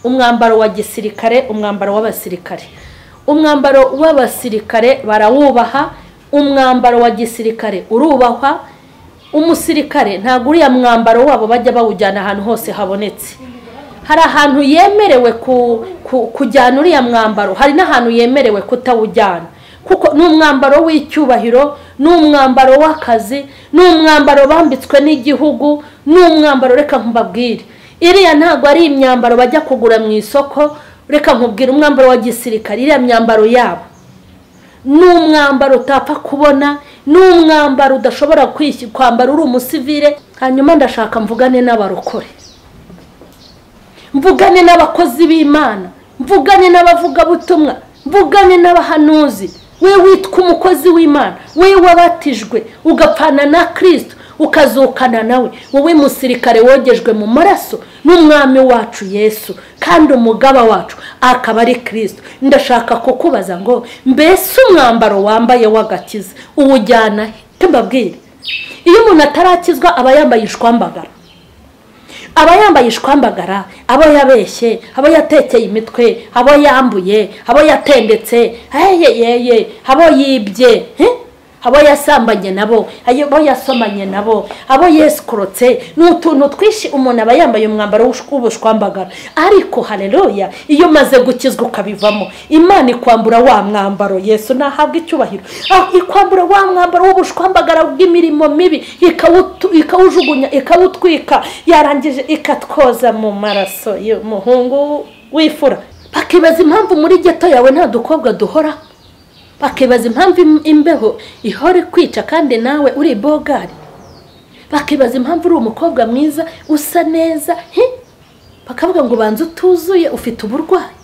umwambaro wa gisirikare, umwambaro w'abasirikare. Umwambaro w'abasirikare barawubaha, umwambaro wa gisirikare urubahwa. Umusirikare ntago uriya mwambaro wabo bajya bawujyana ahantu hose habonetse. Hari ahantu yemerewe kujyana uriya mwambaro, hari n'ahantu yemerewe kutawujyana, kuko n'umwambaro w'icyubahiro, n'umwambaro w'akazi, n'umwambaro bambitswe n'igihugu, n'umwambaro reka nkubabwire. Iriya ntago ari imyambaro bajya kugura mu isoko, reka nkubwire umwambaro wa gisirikare, iriya myambaro yabo n'umwambaro utapfa kubona, n'umwambaro udashobora kwambara uri umusivile. Hanyuma ndashaka mvugane n'abarokore, mvugane n'abakozi b'Imana, mvugane n'abavuga butumwa, mvugane n'abahanuzi. We witwa umukozi w'Imana, we wabatijwe ugapfana na Kristo ukazukana nawe, wowe musirikare wogejwe mu maraso n'umwami wacu Yesu, kandi umugaba wacu akaba ari Kristo. Ndashaka kukubaza ngo mbese umwambaro wambaye w'agakiza uwujyana he? Mbabwire, iyo umuntu atarakizwa aba yambaye ishwambagara, aba yambaye ishwambagara, abo yabeshye, abo yatekeye imitwe, abo yambuye, abo yatendetse, abo yibye, abo yasambanye nabo, abo yasomanye nabo, abo yeskorotse. N'utuntu twishi umuntu aba yambaye umwambaro w'ubushwambagara. Ariko haleluya, iyo maze gukizwa ukabivamo, Imana ikwambura wa mwambaro. Yesu nahabwa icyubahiro, ikwambura wa mwambaro w'ubushwambagara bw'imirimo mibi, ikawujugunya, ikawutwika, yarangije ikatwoza mu maraso y'umuhungu w'ifura. Bakibaza impamvu muri geto yawe nta dukobwa duhora, bakibaza impamvu imbeho ihore kwica kandi nawe uri bogari, bakibaza impamvu uri umukobwa mwiza usa neza, bakavuga ngo banze utuzuye, ufite uburwayi.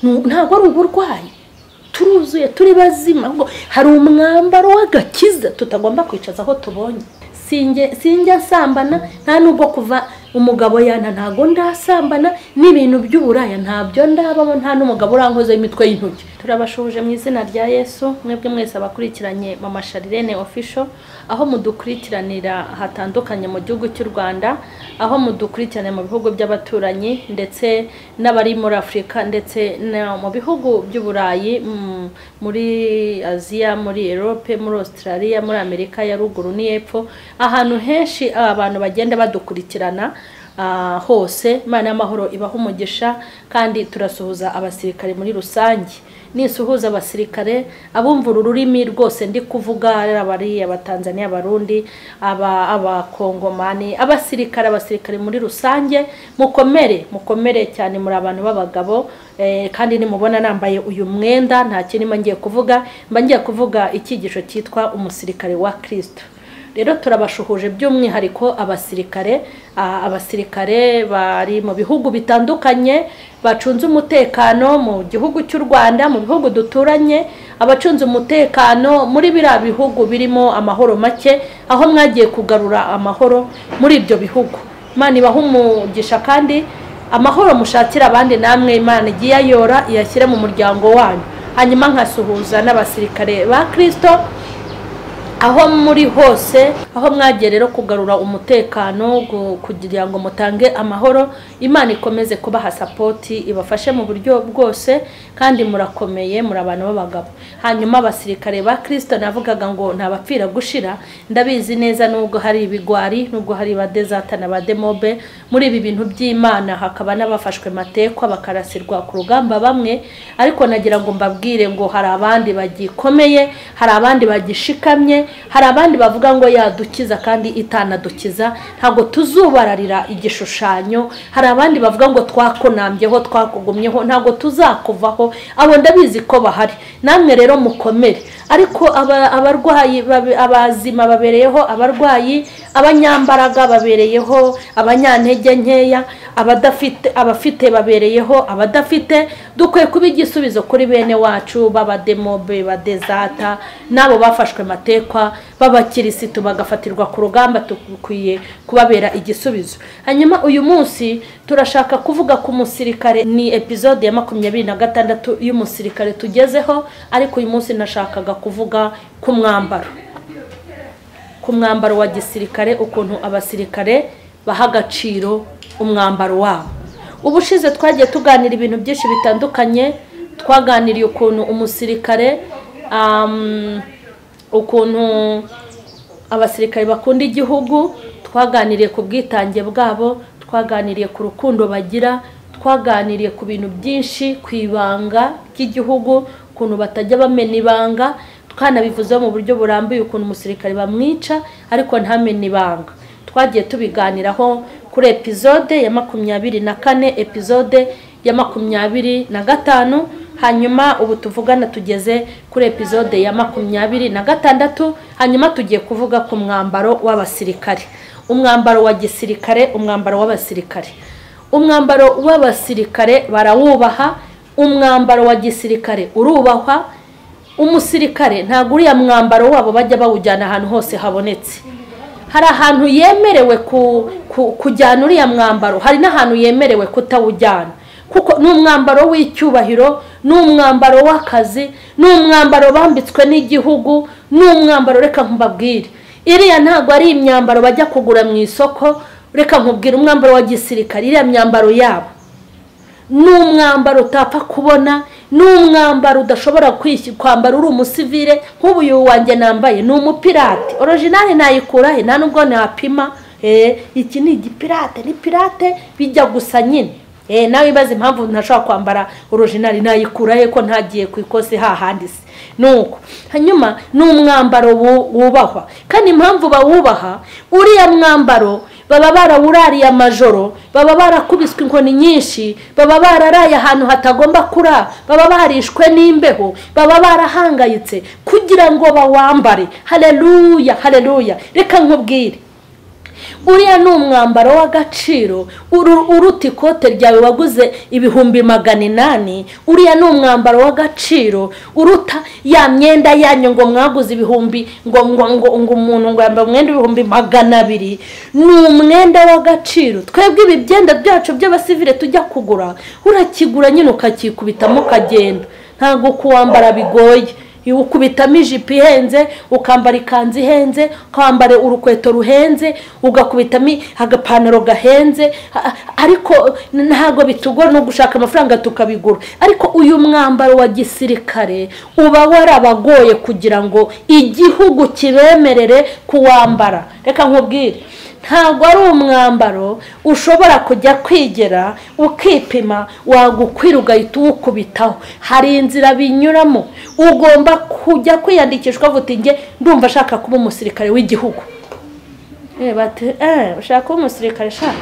Ntabwo ari uburwayi, turuzuye, turi bazima. Ngo hari umwambaro w'agakiza tutagomba kwicaza aho tubonye. Sinjya nsambana, nta nubwo kuva umugabo yana ntago ndasambana, n'ibintu by'uburaya ntabyo ndabamo, nta n'umugabo urankoze imitwe y'intoki. Turabashuje mu izina rya Yesu, mwebwe mwese abakurikiranye M.Charlene official, aho mudukurikiranira hatandukanye mu gihugu cy'u Rwanda, aho mudukurikirane mu bihugu by'abaturanyi, ndetse n'abari muri Afrika, ndetse mu bihugu by'uburayi, muri Aziya, muri Europe, muri Australia, muri Amerika ya ruguru n'iyepfo, ahantu henshi abantu bagenda badukurikirana hose. Imana y'amahoro ibahe umugisha, kandi turasuhuza abasirikare muri rusange. Nisuhuza abasirikare abumva ururimi rwose ndi kuvuga, abari abatanzania, abarundi, abakongomani, abasirikare muri rusange, mukomere cyane, muri abantu b'abagabo. Kandi nimubona nambaye uyu mwenda nta kintu ngiye kuvuga, ngiye kuvuga icyigisho cyitwa umusirikare wa Kristo. Rero turabashuhuje by'umwihariko abasirikare bari mu bihugu bitandukanye, bacunze umutekano mu gihugu cy'u Rwanda, mu bihugu duturanye, abacunze umutekano muri biriya bihugu birimo amahoro make, aho mwagiye kugarura amahoro muri ibyo bihugu. Imana ibahe umugisha, kandi amahoro mushakira abandi namwe Imana igiye ayora iyashyire mu muryango wanyu. Hanyuma nkasuhuza n'abasirikare ba Kristo aho muri hose, aho mwagiye rero kugarura umutekano kugira ngo mutange amahoro. Imana ikomeze kubaha support, ibafashe mu buryo bwose, kandi murakomeye, muri abantu b'abagabo. Hanyuma abasirikare ba Kristo navugaga ngo ntabapfira gushira, ndabizi neza nubwo hari ibigwari, nubwo hari badezata na bademobe muri ibi bintu by'Imana, hakaba n'abafashwe matekwa bakarasirwa ku rugamba bamwe. Ariko nagira ngo mbabwire ngo hari abandi bagikomeye, hari abandi bagishikamye, hari abandi bavuga ngo yadukiza kandi itanadukiza, ntago tuzubararira igishushanyo. Hari abandi bavuga ngo twakonambyeho, twakugumyeho, ntago tuzakuvaho. Abo ndabizi ko bahari, namwe rero mukomere. Ariko abarwayi, abazima babereyeho, abarwayi, abanyambaraga babereyeho, abanyantege nkeya, abafite babereyeho, abadafite. Dukwiye kuba igisubizo kuri bene wacu b'abademobe, badezata, nabo bafashwe matekwa, b'abakirisitu bagafatirwa ku rugamba. Tukwiye kubabera igisubizo. Hanyuma uyu munsi turashaka kuvuga ku musirikare. Ni episode ya 26 y'umusirikare tugezeho, ariko uyu munsi nashakaga kuvuga ku mwambaro wa gisirikare, ukuntu abasirikare baha agaciro umwambaro wabo. ubushize twagiye tuganira ibintu byinshi bitandukanye. Twaganiriye ukuntu umusirikare ukuntu abasirikare bakunda igihugu, twaganiriye ku bwitange bwabo, twaganiriye ku rukundo bagira, twaganiriye ku bintu byinshi, ku ibanga ry'igihugu, ukuntu batajya bamena ibanga, twanabivuzeho mu buryo burambuye ukuntu umusirikare bamwica ariko ntamena ibanga. Twagiye tubiganiraho kuri episode ya 24, episode ya 25, hanyuma ubu tuvugana tugeze kuri episode ya 26, hanyuma tugiye kuvuga ku mwambaro w'abasirikare, umwambaro wa gisirikare, umwambaro w'abasirikare. Umwambaro w'abasirikare barawubaha, umwambaro wa gisirikare urubahwa. Umusirikare ntago uriya mwambaro wabo bajya bawujyana ahantu hose habonetse. Hari ahantu yemerewe kujyana uriya mwambaro, hari n'ahantu yemerewe kutawujyana, kuko n'umwambaro w'icyubahiro, n'umwambaro w'akazi, n'umwambaro bambitswe n'igihugu, n'umwambaro reka nkubabwire. Iriya ntago ari imyambaro bajya kugura mu isoko, reka nkubwire umwambaro wa gisirikare, iriya myambaro yabo n'umwambaro utapfa kubona, n'umwambaro udashobora kwambara uri umusivile. Nk'ubu uyu wanjye nambaye ni umupirate, original nayikura he? Nta nubwo napima. Iki ni igipirate, ni pirate bijya gusa nyine. Nawe ibaze impamvu ntashobora kwambara original nayikura he ko ntagiye ku ikosi hahandi se. Nuko hanyuma n'umwambaro wubahwa, kandi impamvu bawubaha, uriya mwambaro baba barawurariye amajoro, baba barakubiswe inkoni nyinshi, baba bararaye ahantu hatagomba kura, baba barishwe n'imbeho, baba barahangayitse kugira ngo bawambare. Haleluya, haleluya. Reka nkubwire, uriya ni umwambaro w'agaciro uruta ikote ryawe waguze ibihumbi 800. Uriya ni umwambaro w'agaciro uruta ya myenda yanyu ngo mwaguze ibihumbi ngo umuntu ngo yambaye umwenda ibihumbi 200. Ni umwenda w'agaciro. Twebwe ibi byenda byacu by'abasivile tujya kugura, urakigura nyine ukakikubitamo ukagenda, ntago kuwambara bigoye. Ukubitamo ijipo ihenze, ukambara ikanzu ihenze, ukambara urukweto ruhenze, ugakubitamo agapantaro gahenze, ariko ntago bitugora no gushaka amafaranga tukabigura. Ariko uyu mwambaro wa gisirikare uba warabagoye kugira ngo igihugu kibemerere kuwambara. Reka nkubwire, ntago ari umwambaro ushobora kujya kwigera ukipima wagukwira ugahita uwukubitaho. Hari inzira binyuramo, ugomba kujya kwiyandikishwa vuti nge ndumva ashaka kuba umusirikare w'igihugu. Bati ushaka kuba umusirikare sha,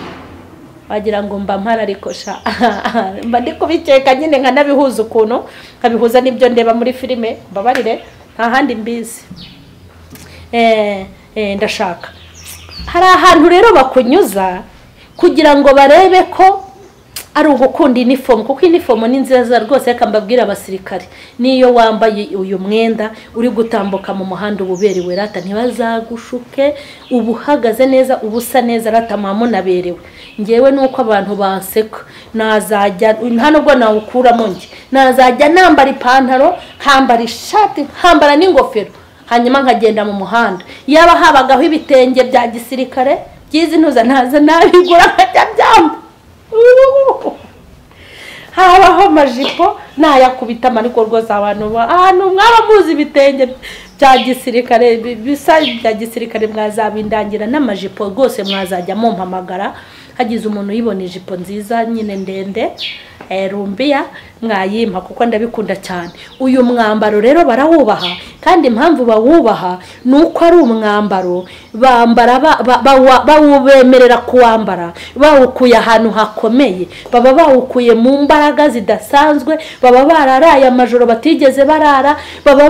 wagira ngo mba mpara ariko sha mba ndi kubikeka nyine nkanabihuza ukuntu nkabihuza n'ibyo ndeba muri filime. Mbabarire nta handi mbizi. Ndashaka hari ahantu rero bakunyuza kugira ngo barebe ko ari ugukunda uniform, kuko uniform ni nziza rwose. Reka mbabwira abasirikare, niyo wambaye uyu mwenda uri gutambuka mu muhanda ububerewe rata, ntibazagushuke, ubuhagaze neza, ubusa neza rata, naberewe. Ngewe nuko abantu banseka, nazajya nta nubwo nawukuramo nge, nazajya nambara ipantaro, nkambara ishati, nkambara n'ingofero, hanyuma nkagenda mu muhanda. Yaba habagaho ibitenge bya gisirikare byizi ntuza naza nabigura nkajya byamba. Habaho amajipo nayakubita ariko rwose abantu mwaba muzi ibitenge bya gisirikare bisa bya gisirikare mwazabindangira n'amajipo rwose mwazajya mumpamagara. Hagize umuntu yibona ijipo nziza nyine ndende rumbiya mwayimpa kuko ndabikunda cyane. Uyu mwambaro rero barawubaha, kandi impamvu bawubaha nuko ari umwambaro bambara bawubemerera kuwambara bawukuye ahantu hakomeye, baba bawukuye mu mbaraga zidasanzwe, baba bararaye amajoro batigeze barara, baba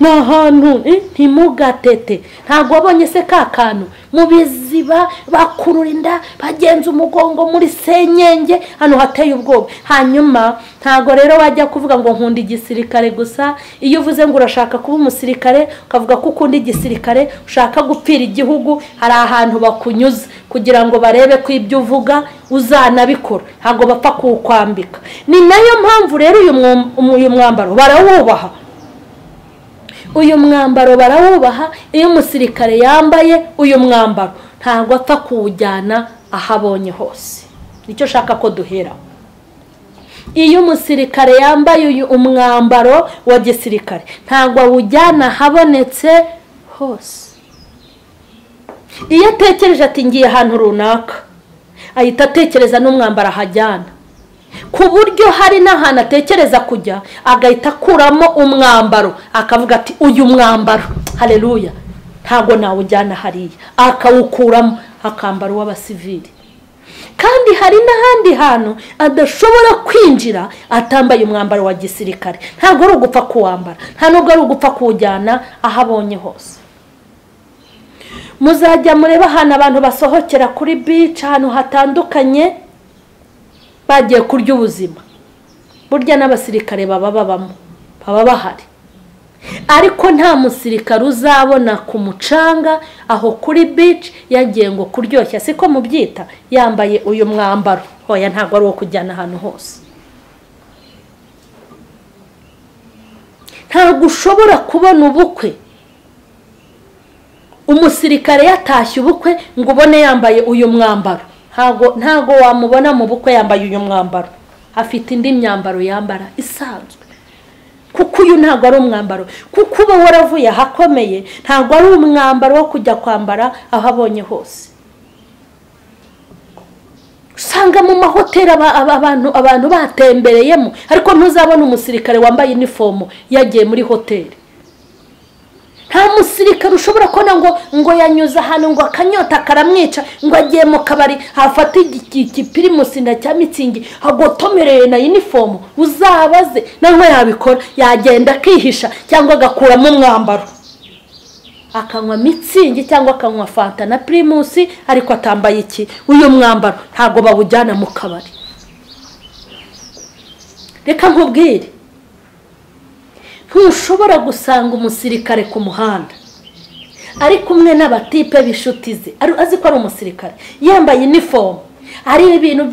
n'ahantu ntimugatete. Ntago wabonye se kakantu mu biziba bakurura inda bagenza umugongo muri senyenge hano hateye ubwoba. Hanyuma ntago rero wajya kuvuga ngo nkunda igisirikare gusa. Iyo uvuze ngo urashaka kuba umusirikare ukavuga ko ukunda igisirikare, ushaka gupfira igihugu, hari ahantu bakunyuza kugira ngo barebe ko ibyo uvuga uzanabikora, ntago bapfa kukwambika. Ni nayo mpamvu rero uyu mwambaro barawubaha. Uyu mwambaro barawubaha. Iyo umusirikare yambaye uyu mwambaro ntago apfa kuwujyana ahabonye hose. nicyo shaka ko duhera. Iyo umusirikare yambaye uyu umwambaro wa gisirikare ntabwo awujyana habonetse hose. Iyo atekereje ati ngiye ahantu runaka ahita atekereza n'umwambaro ahajyana, ku buryo hari n'ahantu atekereza kujya agahita akuramo umwambaro akavuga ati uyu mwambaro haleluya ntabwo nawujyana hariya, akawukuramo akambara uw'abasivili. Kandi hari n'ahandi hantu adashobora kwinjira atambaye umwambaro wa gisirikare. Ntabwo ari ugupfa kuwambara, nta nubwo ari ugupfa kuwujyana aho abonye hose. Muzajya mureba ahantu abantu basohokera kuri beach ahantu hatandukanye bagiye kurya ubuzima, burya n'abasirikare baba bahari. Ariko nta musirikare uzabona ku mucanga aho kuri beach yagiye ngo kuryoshya, siko mubyita, yambaye uyu mwambaro. Hoya ntabwo ari uwo kujyana ahantu hose. Ntabwo ushobora kubona ubukwe umusirikare yatashye ubukwe ngo ubone yambaye uyu mwambaro. Ntabwo wamubona mu bukwe yambaye uyu mwambaro, afite indi myambaro yambara isanzwe. Kuko uyu ntabwo ari umwambaro, kuko uba waravuye ahakomeye, ntabwo ari umwambaro wo kujya kwambara aho abonye hose. Usanga mu mahoteli abantu batembereyemo, ariko ntuzabona umusirikare wambaye uniform yagiye muri hoteli. Nta musirikare ushobora kubona ngo yanyuze ahantu ngo akanyota karamwica ngo agiye mu kabari hafata igipirimusi na cya mitsingi agotomereye na uniform. Uzabaze nawe yabikora, yagenda akihisha cyangwa agakuramo umwambaro akanywa mitsingi cyangwa akanywa fanta na primusi, ariko atambaye iki uyu mwambaro. Ntago bawujyana mu kabari. Reka nkubwire, ntushobora gusanga umusirikare ku muhanda ari kumwe n'abatipe b'inshuti ze, azi ko ari umusirikare, yambaye uniform, ari ibintu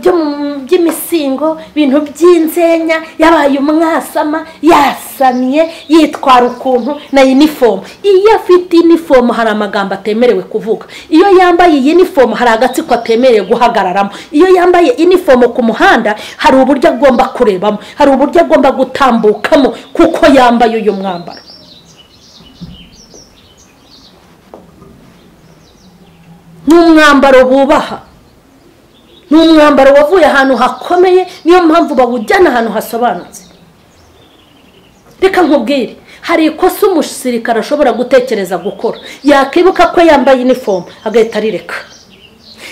by'imisingo, ibintu by'inzenya, yabaye umwasama, yasamiye, yitwara ukuntu na uniform. Iyo afite uniform hari amagambo atemerewe kuvuga. Iyo yambaye uniform hari agatsiko atemerewe guhagararamo. Iyo yambaye uniform ku muhanda hari uburyo agomba kurebamo, hari uburyo agomba gutambukamo kuko yambaye uyu mwambaro. N'umwambaro bubaha, n'umwambaro wavuye ahantu hakomeye, niyo mpamvu bawujyana ahantu hasobanutse. Reka nkubwire, hari ikosa umusirikare ashobora gutekereza gukora, yakibuka ko yambaye uniform agahita arireka.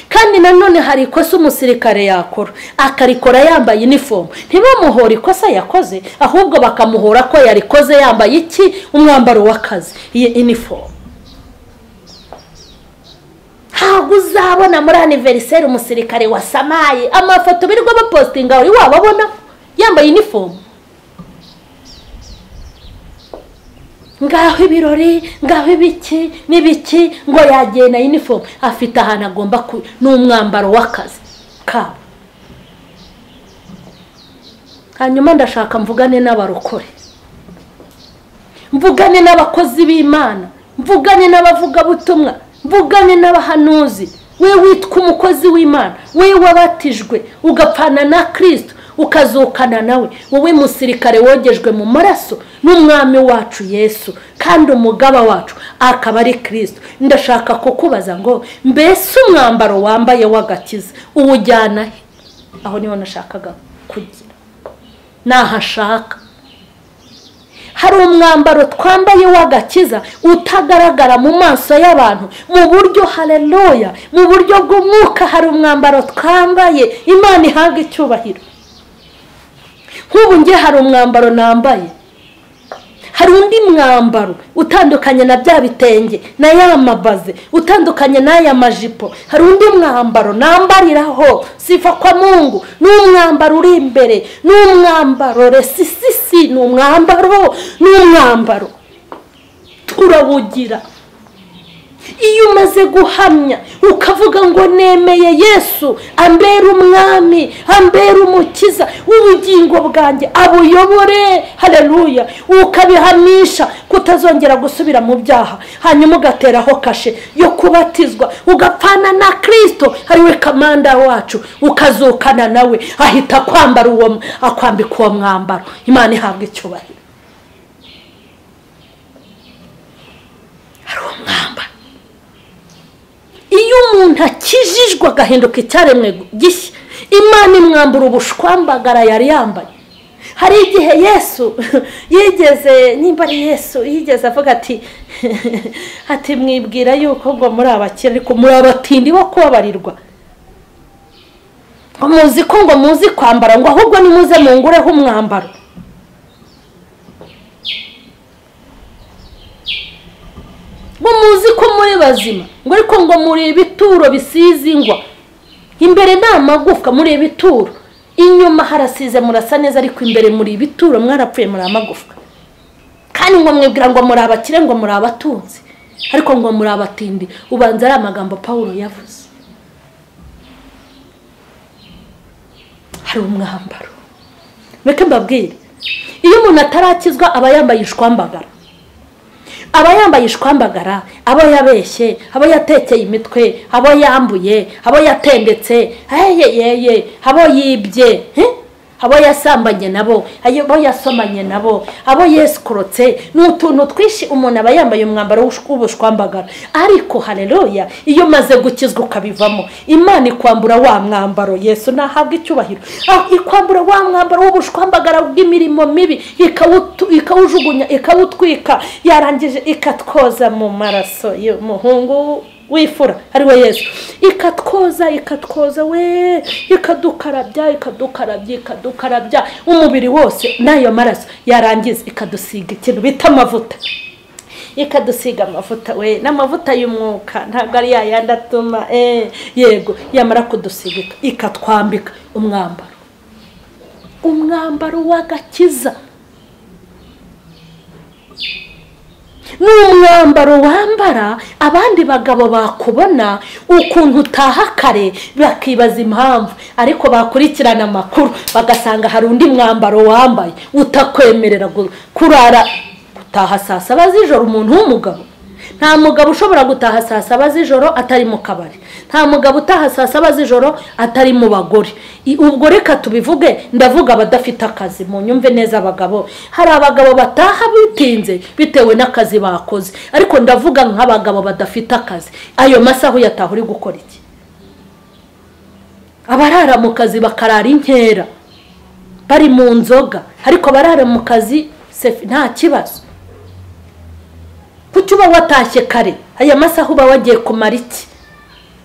Kandi nanone hari ikosa umusirikare yakora akarikora yambaye uniform, ntibamuhora ikosa yakoze, ahubwo bakamuhora ko yarikoze yambaye iki umwambaro w'akazi, iyi uniform. Ntabwo uzabona muri anniversaire umusirikare wasamaye amafoto birirwa bapostinga uri wababona yambaye uniform. Ngaho ibirori, ngaho ibiki n'ibiki ngo yagiye na uniform, afite ahantu agomba n'umwambaro w'akazi kabo. Hanyuma ndashaka mvugane n'abarokore, mvugane n'abakozi b'Imana, mvugane n'abavuga butumwa, mvugane n'abahanuzi. We witwa umukozi w'Imana, we wabatijwe ugapfana na Kristo ukazukana nawe, wowe musirikare wogejwe mu maraso n'umwami wacu Yesu, kandi umugaba wacu akaba ari Kristo. Ndashaka kukubaza ngo mbese umwambaro wambaye w'agakiza uwujyana he? Aho niho nashakaga kugira, nahashaka. Hari umwambaro twambaye w'agakiza utagaragara mu maso y'abantu mu buryo haleluya, mu buryo bw'umwuka. Hari umwambaro twambaye Imana ihaga icyubahiro. Nk'ubu nge hari umwambaro nambaye, hari undi mwambaro utandukanye na bya bitenge na ya mabaze, utandukanye na ya majipo. Hari undi mwambaro nambariraho sifa kwa Mungu, n'umwambaro uri imbere, n'umwambaro resisisi, n'umwambaro turawugira. Iyo umaze guhamya ukavuga ngo nemeye Yesu ambera umwami, ambera umukiza w'ubugingo bwanjye, abuyobore, haleluya, ukabihamisha kutazongera gusubira mu byaha, hanyuma ugateraho kashe yo kubatizwa, ugapfa ugapfana na Kristo ariwe kamanda wacu, ukazukana nawe, ahita kwambara uwo, akwambika uwo mwambaro. Imana ihabwa icyubahiro. Hari uwo mwambaro. Iyo umuntu akijijwe agahinduka icyaremwe gishya, Imana imwambura ubushwambagara yari yambaye. Hari igihe Yesu yigeze, nimba ari Yesu yigeze avuga ati mwibwira yuko ngo muri abakire ariko muri abatindi bo kubabarirwa, ngo muzi ko ngo muzi kwambara, ngo ahubwo nimuze mungureho umwambaro. Ngo muzi ko muri bazima, ngo ariko ngo muri ibituro bisize ingwa, imbere nta magufwa, muri ibituro, inyuma harasize murasa neza, ariko imbere muri ibituro mwarapfuye, muri amagufwa. Kandi ngo mwibwira ngo muri abakire, ngo muri abatunzi, ariko ngo muri abatindi. Ubanza ari amagambo Pawulo yavuze. Hari umwambaro. Reka mbabwire, iyo umuntu atarakizwa aba yambaye ishwambagara. Aba yambaye ishwambagara, abo yabeshye, abo yatekeye imitwe, abo yambuye, abo yatendetse, abo yibye, abo yasambanye nabo, abo yasomanye nabo, abo yeskorotse. N'utuntu twishi umuntu aba yambaye umwambaro w'ubushwambagara. Ariko haleluya, iyo maze gukizwa ukabivamo, Imana ikwambura wa mwambaro. Yesu nahabwa icyubahiro. Ikwambura wa mwambaro w'ubushwambagara bw'imirimo mibi, ikawujugunya, ikawutwika, yarangije ikatwoza mu maraso y'umuhungu wifura ariwe Yesu. Ikatwoza we, ikadukarabya umubiri wose n'ayo maraso, yarangiza ikadusiga ikintu bita amavuta. Ikadusiga amavuta we, n'amavuta y'umwuka, ntabwo ari yayandi atuma yego, yamara kudusiga ikatwambika umwambaro w'agakiza. N'umwambaro wambara abandi bagabo bakubona ukuntu utaha kare, bakibaza impamvu, ariko bakurikirana amakuru bagasanga hari undi mwambaro wambaye utakwemerera kurara gutaha saa 7 z'ijoro. Umuntu w'umugabo, nta mugabo ushobora gutaha saa 7 z'ijoro atari mu kabari, nta mugabo utaha saa 7 z'ijoro atari mu bagore. Ubwo reka tubivuge, ndavuga abadafite akazi, mu nyumve neza abagabo. Hari abagabo bataha bitinze bitewe n'akazi bakoze, ariko ndavuga nk'abagabo badafite akazi. Ayo masaha yataha uri gukora iki? Abarara mu kazi bakarara inkera bari mu nzoga, ariko barara mu kazi nta kibazo. Kuki uba watashye kare? Aya masaha uba wagiye kumara iki?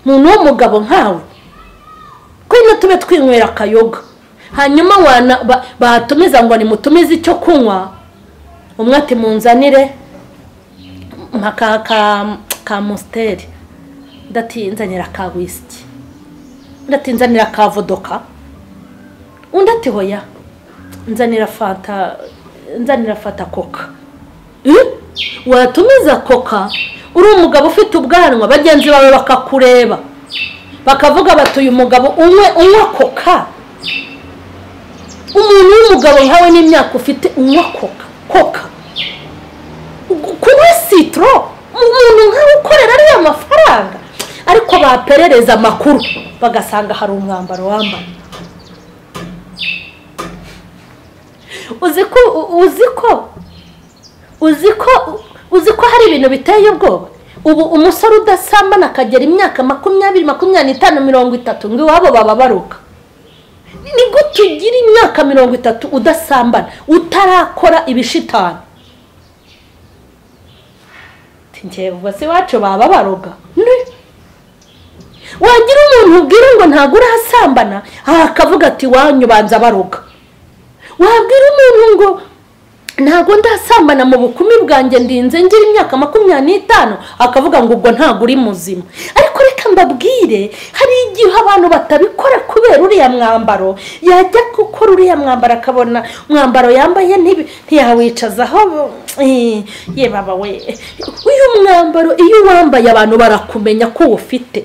Muntu w'umugabo nkawe, kwino tube twinywera akayoga, hanyuma batumiza ngo nimutumize icyo kunywa, umwe ati munzanire ka musteri, ndatinzanira ka whisky, ndatinzanira ka vodoka, undi ati hoya nzanira fanta coca. Watumiza coca, uri umugabo ufite ubwanwa, bagenzi bawe bakakureba bakavuga bati uyu mugabo unywa coca. Umuntu w'umugabo nkawe n'imyaka ufite unywa coca, kunywa citro, umuntu nkawe ukorera ari amafaranga, ariko baperereza amakuru bagasanga hari umwambaro wambaye. Uzi ko hari ibintu biteye ubwoba. Ubu umusore udasambana akagera imyaka 20, 25, 30 ngo wabo baba baruka. Ni gute ugira imyaka 30 udasambana utarakora ibishitani? Tinje bose wacu baba baroga. Wagira umuntu ubwira ngo ntago urasambana, akavuga ati wanyu banza baroga. Wabwira umuntu ngo ntago ndasambana mu bukumi bwanjye ndinze ngira imyaka 25, akavuga ngo ubwo ntago uri muzima. Ariko reka mbabwire, hari igihe abantu batabikora kubera uriya mwambaro. Yajya gukora uriya mwambaro akabona mwambaro yambaye ntiyawicazaho, ye baba we, uyu mwambaro iyo wambaye abantu barakumenya ko ufite.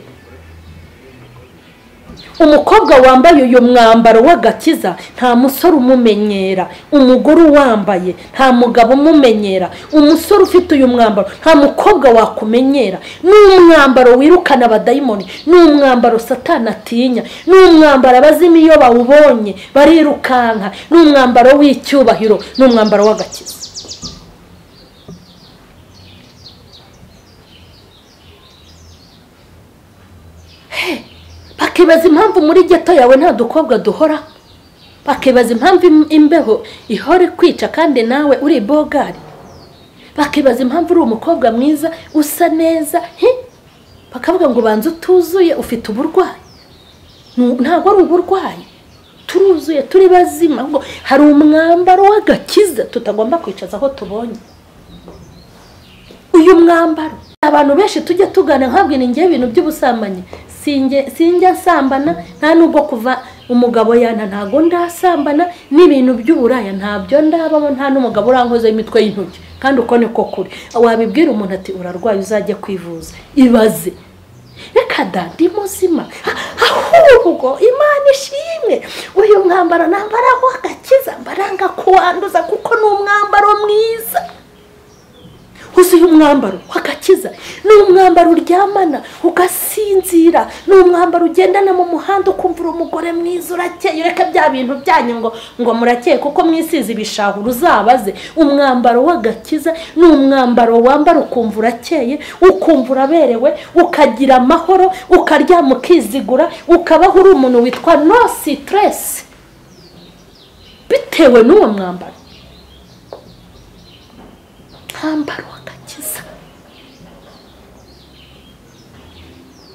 umukobwa wambaye uyu mwambaro w'agakiza nta musore umumenyera, umugore wambaye nta mugabo umumenyera, umusore ufite uyu mwambaro nta mukobwa wakumenyera. Ni umwambaro wirukana abadayimoni, ni umwambaro Satani atinya, ni umwambaro abazimu iyo bawubonye barirukanka, ni umwambaro w'icyubahiro, ni umwambaro w'agakiza. Bakibaza impamvu muri geto yawe nta dukobwa duhora, bakibaza impamvu imbeho ihora kwica kandi nawe uri bogari, bakibaza impamvu uri umukobwa mwiza usa neza, bakavuga ngo banze utuzuye ufite uburwayi. Ntabwo ari uburwayi, turuzuye turi bazima, ngo hari umwambaro w'agakiza tutagomba kwicaza aho tubonye. Uyu mwambaro abantu benshi tujya tugana nkabwira ngiye ibintu by'ubusambanyi, sinjya nsambana, nta nubwo kuva umugabo yana ntago ndasambana, n'ibintu by'uburaya ntabyo ndabamo, nta n'umugabo urankoze imitwe y'intoki, kandi uko niko kuri. Wabibwira umuntu ati urarwaye uzajya kwivuza, ibaze reka ndi muzima, ahubwo Imana ishimwe uyu mwambaro nambara w'agakiza mbaranga kuwanduza kuko ni umwambaro mwiza. Uyu mwambaro w'agakiza ni umwambaro uryamana ugasinzira, ni umwambaro ugendana mu muhanda ukumvira umugore mwiza urakeye. Reka bya bintu byanyu ngo murakeye kuko mwisize ibishahuro uzabaze. Umwambaro w'agakiza ni umwambaro wambara ukumva urakeye, ukumva uraberewe, ukagira amahoro, ukaryama ukizigura, ukabaho uri umuntu witwa no stress bitewe n'uwo mwambaro. Mwambaro w'agakiza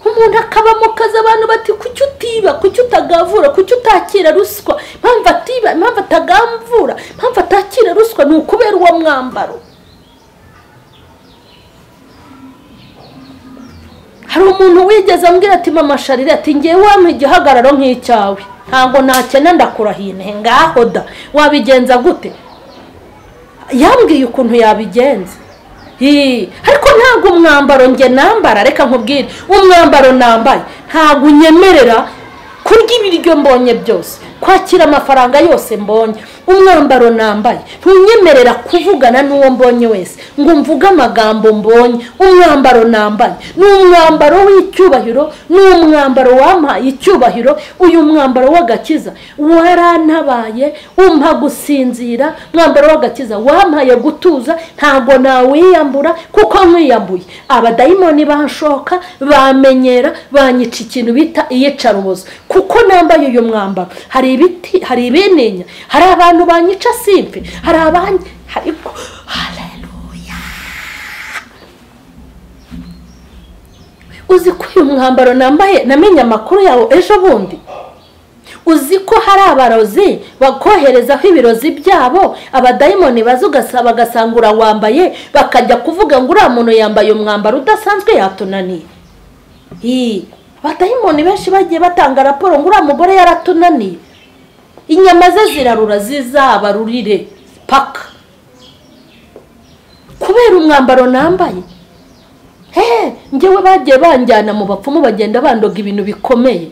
umuntu akaba mu kazi, abantu bati kuki utiba, kuki utagavura, kuki utakira ruswa. Impamvu atiba, impamvu atagamvura, impamvu atakira ruswa ni ukubera uwo mwambaro. Hari umuntu wigeze ambwira ati mama Charlene ati ngewe wampa igihagararo nk'icyawe ntabwo nakena ndakurahine, ngaho da wabigenza gute? Yambwiye ukuntu yabigenza. Ariko ntabwo umwambaro nge nambara, reka nkubwire, umwambaro nambaye ntabwo unyemerera kurya ibiryo mbonye byose, kwakira amafaranga yose mbonye. Umwambaro nambaye ntunyemerera kuvugana n'uwo mbonye wese ngo mvuge amagambo mbonye. Umwambaro nambaye ni umwambaro w'icyubahiro, ni umwambaro wampaye icyubahiro. Uyu mwambaro w'agakiza warantabaye, umpa gusinzira. Mwambaro w'agakiza wampaye gutuza, ntago nawiyambura kuko nkwiyambuye abadayimoni banshoka, bamenyera, banyica ikintu bita iyicarubozo kuko nambaye uyu mwambaro. Hari ibiti, hari ibinenya, hari abantu banyica simpe, hari abandi, ariko haleluya. Uzi ko uyu mwambaro nambaye namenye amakuru yawo ejo bundi? Uzi ko hari abarozi bakoherezaho ibirozi byabo, abadayimoni bazugasaba bagasangura wambaye, bakajya kuvuga ngo uriya muntu yambaye umwambaro udasanzwe yatunaniye. Abadayimoni benshi bagiye batanga raporo ngo uriya mugore yaratunaniye, inyama ze zirarura zizabarurire paka kubera umwambaro nambaye. Ngewe bagiye banjyana mu bapfumu bagenda bandoga ibintu bikomeye,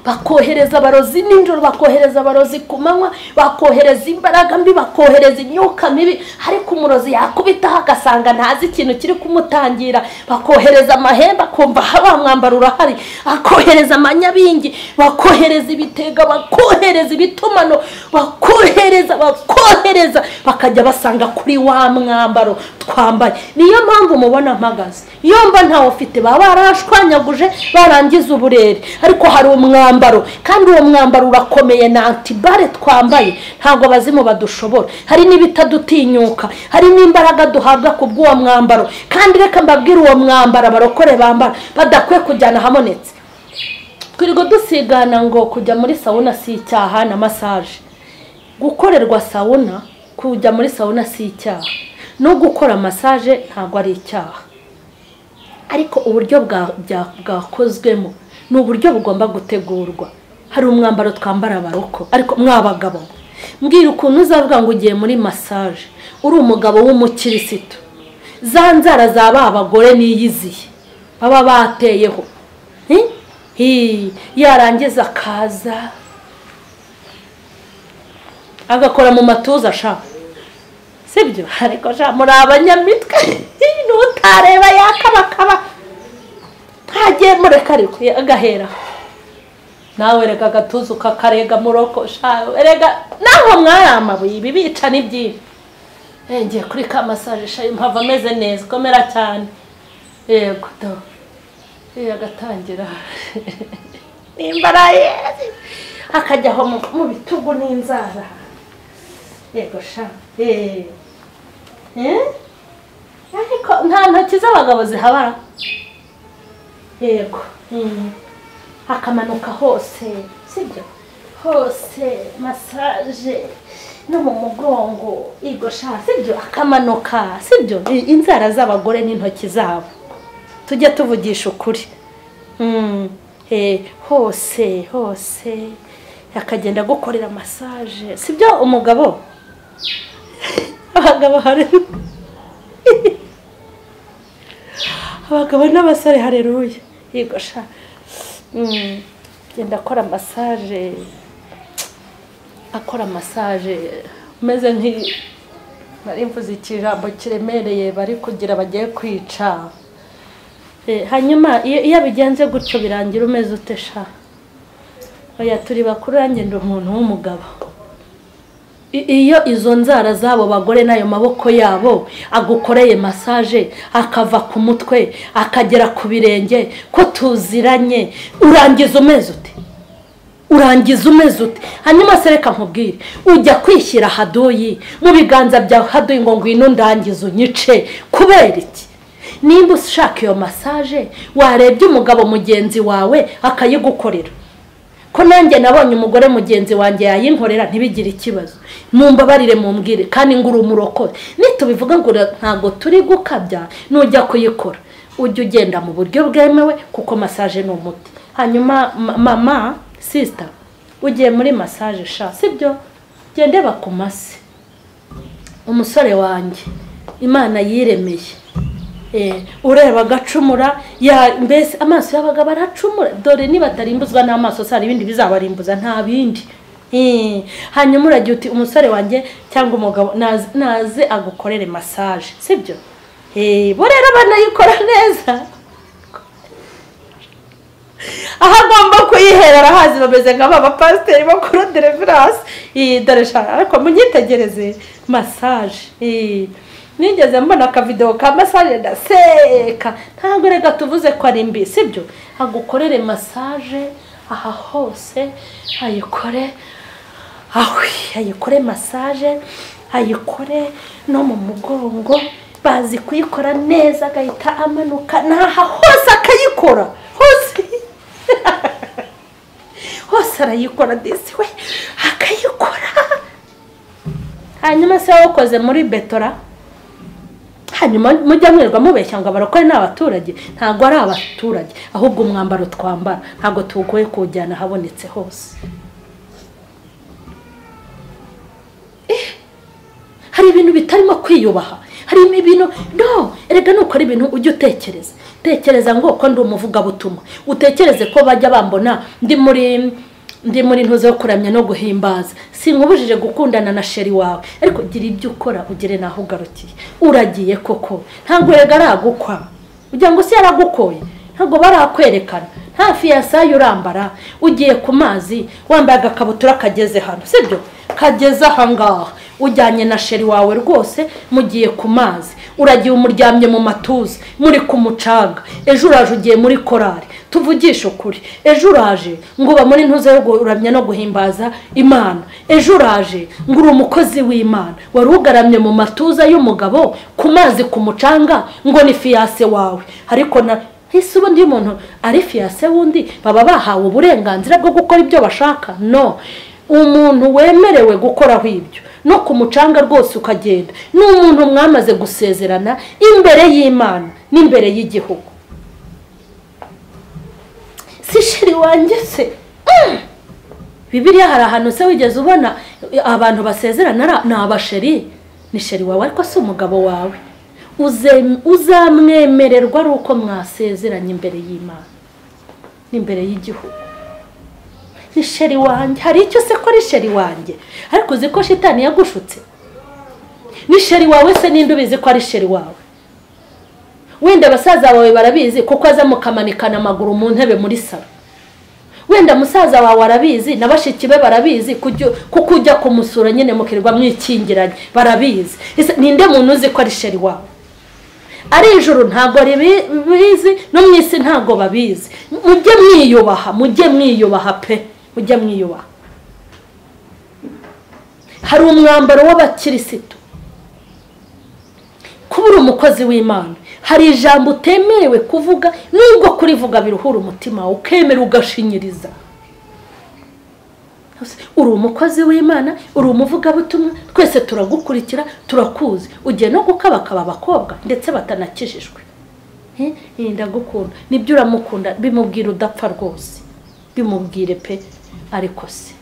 bakohereza abarozi nijoro, bakohereza abarozi ku manywa, bakohereza imbaraga mbi, bakohereza imyuka mibi, ariko umurozi yakubitaho agasanga ntazi ikintu kiri kumutangira. Bakohereza amahembe akumva haba mwambaro urahari, bakohereza amanyabingi, bakohereza ibitega, bakohereza ibitumano, bakohereza bakajya basanga kuri wa mwambaro twambaye. Niyo mpamvu mubona mpagaze, iyo mba ntawe ufite baba barashwanyaguje barangiza uburere, ariko hari umwambaro, kandi uwo mwambaro urakomeye na antibare twambaye, ntabwo bazimu badushobora. Hari n'ibitadutinyuka, hari n'imbaraga duhabwa ku bw'uwo mwambaro. Kandi reka mbabwire uwo mwambaro abarokore bambara badakwiye kujyana hamonetse. Twirigo dusigana ngo kujya muri sauna si icyaha na massage, gukorerwa sauna, kujya muri sauna si icyaha, no gukora massage ntabwo ari icyaha, ariko uburyo bwakozwemo ni uburyo bugomba gutegurwa. Hari umwambaro twambara abaroko, ariko mwabagabo mbwira ukuntu uzavuga ngo ugiye muri massage uri umugabo w'umukirisitu, za nzara zaba abagore niyiziye baba bateyeho, yarangiza akaza agakora mu matuza sha sibyo ariko sha muri abanyamitwe n'utareba yakabakaba ntagiye mureka ariko agahera nawe reka agatuza ukakarega muroko sha erega naho mwamabuye ibi bica n'ibyinshi ngiye kuri ka massage sha impava ameze neza komera cyane yego do agatangira nimbaraye akajyaho mu bitugu n'inzara yego sha ariko nta ntoki z'abagabo zihabara yego akamanuka hose sibyo hose massage no mu mugongo yego sha sibyo akamanuka sibyo inzara z'abagore n'intoki zabo tujye tuvugisha ukuri hose hose akagenda gukorera massage sibyo umugabo abagabo hari abagabo n'abasore hareruye yego sha genda akora massage umeze nari mvuze ikijambo kiremereye bari kugira bagiye kwica hanyuma iyo bigenze gutyo birangira umeze utesha oya turi bakuru ngenda umuntu w'umugabo iyo izo nzara zabo bagore nayo maboko yabo agukoreye massage akava ku mutwe akagera ku birenge ko tuziranye urangiza umeze ute hanyuma se reka nkubwire ujya kwishyira hadoyi mu biganza byawe hadoyi ngo ngwino ndangiza unyice kubera iki nimba ushaka iyo massage warebye umugabo mugenzi wawe akayigukorera ko nanjye nabonye umugore mugenzi wanjye yayinkorera ntibigire ikibazo mumbabarire mumbwire kandi nguru umurokore nitubivuga ngo ntago turi gukabya nujya kuyikora ujye ugenda mu buryo bwemewe kuko massage ni umuti hanyuma mama sister ugiye muri massage sha sibyo gende bakumase umusore wanjye Imana yiremeye ureba agacumura mbese amaso y'abaga baracumura dore niba atarimbuzwa n'amaso sari ibindi bizabarimbuza nta bindi hanyuma uragiye uti umusore wanjye cyangwa umugabo naze agukorere massage sibyo bo rero banayikora neza aha agomba kuyihera arahazi bameze nk'aba pasiteri bakora deliverance dore shaka ariko munyitegereze massage nigeze mbona akavideo ka massage ndaseka ntabwo rega tuvuze ko ari mbi sibyo agukorere massage aha hose ayikore massage ayikore no mu mugongo bazi kuyikora neza agahita amanuka naha hose akayikora hose arayikora disi we akayikora hanyuma se wakoze muri betora hanyuma mujya mwirwa mubeshya ngo abarokore n'abaturage ntago ari abaturage ahubwo umwambaro twambara ntago tugoye kujyana habonetse hose hari ibintu bitarimo kwiyubaha hari ibintu no erega nuko ari ibintu ujye tekereza ngo ko ndi umuvuga butumwa utekereze ko bajya bambona ndi muri ntuzo yo kuramya no guhimbaza sinkubujije gukundana na sheri wawe ariko gira ibyo ukora ugire naho ugarukiye uragiye koko ntabwo rega aragukwa ugira ngo si yaragukoye ntabwo barakwerekana nta fiyasaye urambara ugiye ku mazi wambaye agakabutura kageze hano sibyo kageze aha ngaha ujyanye na sheri wawe rwose mugiye ku mazi uragiye umuryamye mu matuza muri ku mucanga ejo uraje ugiye muri korari tuvugisha ukuri ejo uraje ngo uba muri ntuza yo guramya no guhimbaza Imana ejo uraje ngo uri umukozi w'Imana wari ugaramye mu matuza y'umugabo ku mazi ku mucanga ngo ni fiyase wawe ariko na hise ubundi umuntu ari fiyase wundi baba bahawe uburenganzira bwo gukora ibyo bashaka no umuntu wemerewe gukoraho ibyo no ku mucanga rwose ukagenda n'umuntu mwamaze gusezerana imbere y'Imana n'imbere y'igihugu si sheri wanjye se Bibiliya hari ahantu se wigeze ubona abantu basezerana ni abasheri ni sheri wawe ariko si umugabo wawe uzamwemererwa ari uko mwasezeranye imbere y'Imana n'imbere y'igihugu. Ni sheri wanjye. Hari icyo se ko ari sheri wanjye, ariko uzi ko shitani yagushutse? Ni sheri wawe se ninde ubizi ko ari sheri wawe? Wenda abasaza bawe barabizi kuko aza mukamanikana amaguru mu ntebe muri salo. Wenda musaza wawe arabizi, nabashiki be barabizi kuko ujya kumusura nyine mukirwa mwikingiranye barabizi. Ninde muntu uzi ko ari sheri wawe? Ari ijuru ntago ribizi, no mwisi ntago babizi. Mujye mwiyubaha pe, mujye mwiyubaha. Hari umwambaro w'abakirisitu. Kubura umukozi w'Imana, hari ijambo utemerewe kuvuga, nubwo kurivuga biruhura umutima, ukemera ugashinyiriza. Uri umukozi w'Imana, uri umuvugabutumwa, twese turagukurikira, turakuzi. Ugiye no gukabakaba abakobwa ndetse batanakijijwe. Ndagukunda, nibyo uramukunda, bimubwira udapfa rwose, bimubwire pe. Ariko se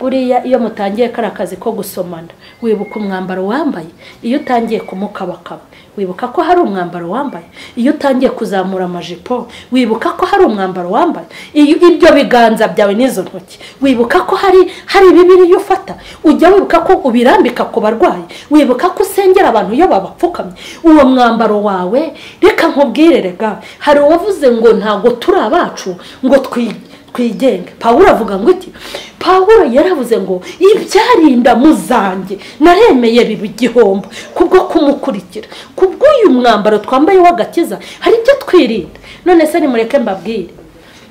buriya iyo mutangiye karakazi ko gusomana, wibuka umwambaro wambaye. Iyo utangiye kumukabakaba, wibuka ko hari umwambaro wambaye. Iyo utangiye kuzamura amajipo, wibuka ko hari umwambaro wambaye. Ibyo biganza byawe n'izo ntoki, wibuka ko hari Bibiliya ufata. Ujya wibuka ko ubirambika ku barwayi, wibuka ko usengera abantu iyo babapfukamye. Uwo mwambaro wawe, reka nkubwire rega, hari uwavuze ngo ntago turi abacu ngo twigenge. Pawulo avuga ngo iki? Pawulo yaravuze ngo ibyarinda muzanjye naremeye biba igihombo kubwo kumukurikira. Kubw'uyu mwambaro twambaye w'agakiza hari ibyo twirinda. None se nimureke mbabwire,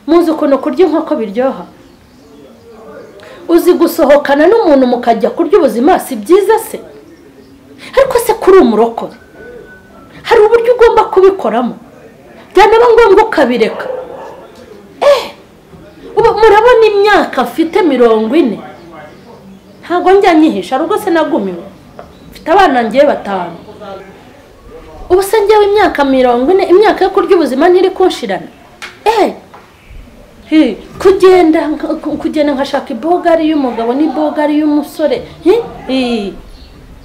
muzi ukuntu kurya inkoko biryoha? Uzi gusohokana n'umuntu mukajya kurya ubuzima si byiza se? Ariko se kuri umurokore hari uburyo ugomba kubikoramo, byanaba ngombwa ukabireka. Murabona imyaka afite 40, ntago njya nyihisha, rugo se nagumiwe. Mfite abana ngiye 5. Ubu se ngewe imyaka 40, imyaka yo kurya ubuzima ntiri kunshirana. Kugenda nkashaka ibogari y'umugabo n'ibogari y'umusore.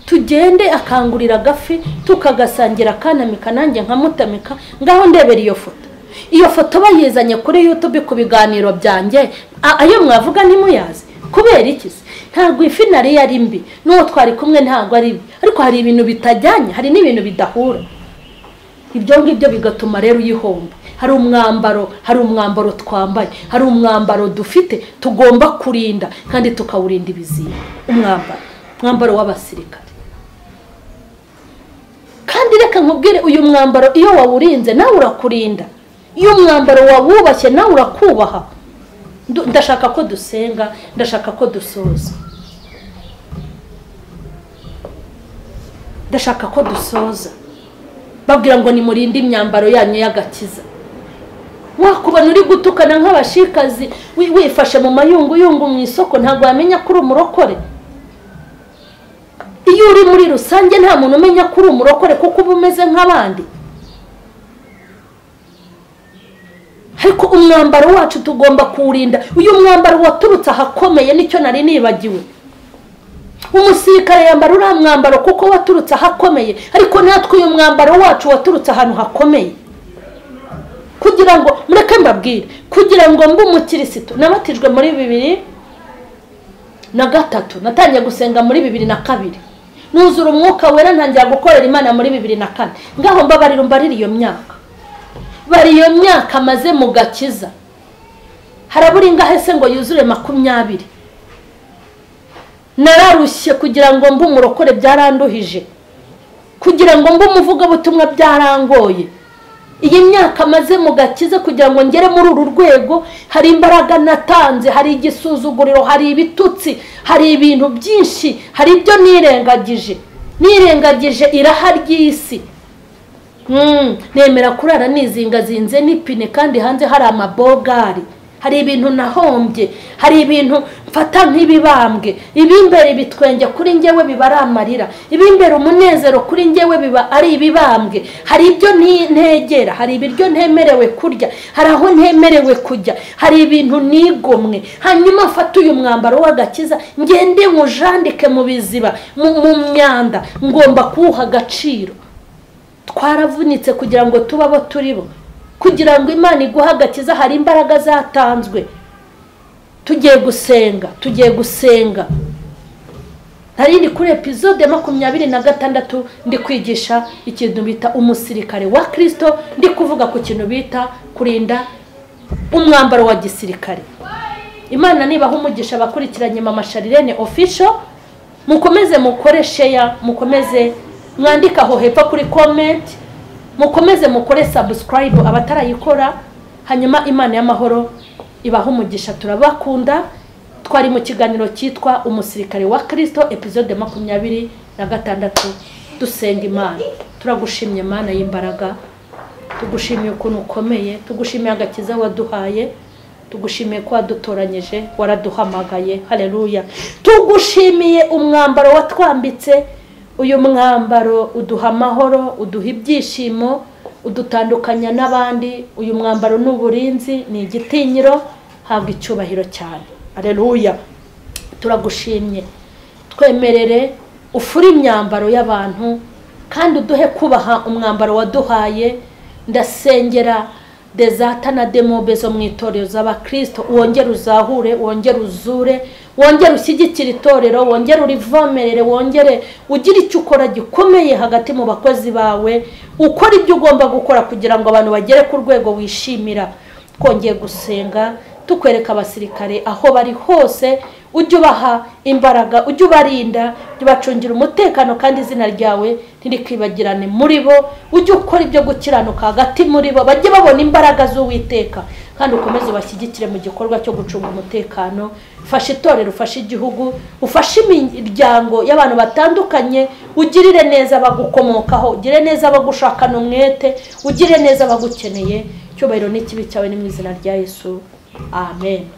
Tugende akangurira agafi tukagasangira kanamika nanjye nkamutamika. Ngaho ndebera iyo foto. Iyo foto bayizanye kuri YouTube ku biganiro byanjye, ayo mwavuga ntimuyazi. Kubera iki se? Ntabwo ifi nari yari mbi, n'uwo twari kumwe ntabwo ari mbi, ariko hari ibintu bitajyanye, hari n'ibintu bidahura. Ibyo ngibyo bigatuma rero uyihomba. Hari umwambaro twambaye, hari umwambaro dufite tugomba kurinda kandi tukawurinda ibiziba. Umwambaro w'abasirikare. Kandi reka nkubwire, uyu mwambaro iyo wawurinze nawe urakurinda. Iyo umwambaro wawubashye nawe urakubaha. Ndashaka ko dusenga, ndashaka ko dusoza. Ndashaka ko dusoza. Babwira ngo nimurinde imyambaro yanyu y'agakiza. Wakubana uri gutukana nk'abashikazi, wifashe mu mayunguyungu mu isoko, ntabwo yamenya kuri umurokore. Iyo uri muri rusange nta muntu umenya kuri umurokore kuko uba umeze nk'abandi. Ariko umwambaro wacu tugomba kuwurinda. Uyu mwambaro waturutse ahakomeye, nicyo nari nibagiwe. Umusirikare yambara uriya mwambaro kuko waturutse ahakomeye, ariko natwe uyu mwambaro wacu waturutse ahantu hakomeye. Kugira ngo mureke mbabwire, kugira ngo mbe umukirisitu nabatijwe muri 2003, natangiye gusenga muri 2002, nuzura umwuka wera ntangira gukorera Imana muri 2004. Ngaho mbabarira iyo myaka, bari iyo myaka maze mu gakiza. Harabura ingahe se ngo yuzure 20? Nararushye kugira ngo mbe umurokore byaranduhije, kugira ngo mbe umuvugabutumwa byarangoye. Iyi myaka maze mu gakiza kugira ngo ngere muri uru rwego, hari imbaraga natanze, hari igisuzuguriro, hari ibitutsi, hari ibintu byinshi, hari ibyo nirengagije iraha ry'isi. Nemera kurara nizingazinze n'ipine kandi hanze hari amabogari. Hari ibintu nahombye, hari ibintu mfata nk'ibibambwe. Ibimbere bitwenge kuri njyewe biba ari amarira, ibimbere umunezero kuri njyewe biba ari ibibambwe. Hari ibyo ntegera, hari ibiryo ntemerewe kurya, hari aho ntemerewe kujya, hari ibintu nigomwe. Hanyuma mfata uyu mwambaro w'agakiza ngende nkujandike mu biziba, mu myanda. Ngomba kuwuha agaciro. Twaravunitse kugira ngo tubabo turibo. kugira ngo Imana iguhe agakiza. Hari imbaraga zatanzwe. tugiye gusenga Narindi kuri episode 26 ndi kwigisha ikintu bita umusirikare wa Kristo, ndi kuvuga ku kintu bita kurinda umwambaro wa gisirikare. Imana nibaha umugisha abakurikiranye Mama M.Charlene official, mukomeze mukore share, mukomeze mwandika aho hepfo kuri comment, mukomeze mukore subscribe abatarayikora. Hanyuma Imana y'amahoro ibaha umugisha. Turabakunda. Twari mu kiganiro cyitwa umusirikare wa Kristo episode 26 dusenga Imana. Turagushimye Mana y'imbaraga, tugushimiye ukuntu ukomeye, tugushimiye agakiza waduhaye, tugushimiye ko wadutoranyije, waraduhamagaye. Haleluya. Tugushimiye umwambaro watwambitse. Uyu mwambaro uduha amahoro, uduha ibyishimo, udutandukanya n'abandi. Uyu mwambaro n'uburinzi, ni igitinyiro. Habwa icyubahiro cyane. Haleluya. Turagushimye. Twemerere ufuri imyambaro y'abantu kandi uduhe kubaha umwambaro waduhaye. Ndasengera dezata na demobe zo mu itorero z'abakristo, wongere uzahure, wongere uzure, wongere ushyigikire itorero, wongere urivomerere, wongere ugire icyo ukora gikomeye hagati mu bakozi bawe. Ukora ibyo ugomba gukora kugira ngo abantu bagere ku rwego wishimira. Twongeye gusenga tukwereka abasirikare aho bari hose, ujye ubaha imbaraga, ujye ubarinda, ujye ubacungira umutekano, kandi izina ryawe ntirikwibagirane muri bo. Ujye ukora ibyo gukiranuka hagati muri bo, bajye babona imbaraga z'Uwiteka, kandi ukomeze ubashyigikire mu gikorwa cyo gucunga umutekano. Ufashe itorero, ufashe igihugu, ufashe imiryango y'abantu batandukanye. Ugirire neza abagukomokaho, ugire neza abagushakana umwete, ugire neza abagukeneye. Cyubahiro n'ikibi cyawe ni mu izina rya Yesu. Amen.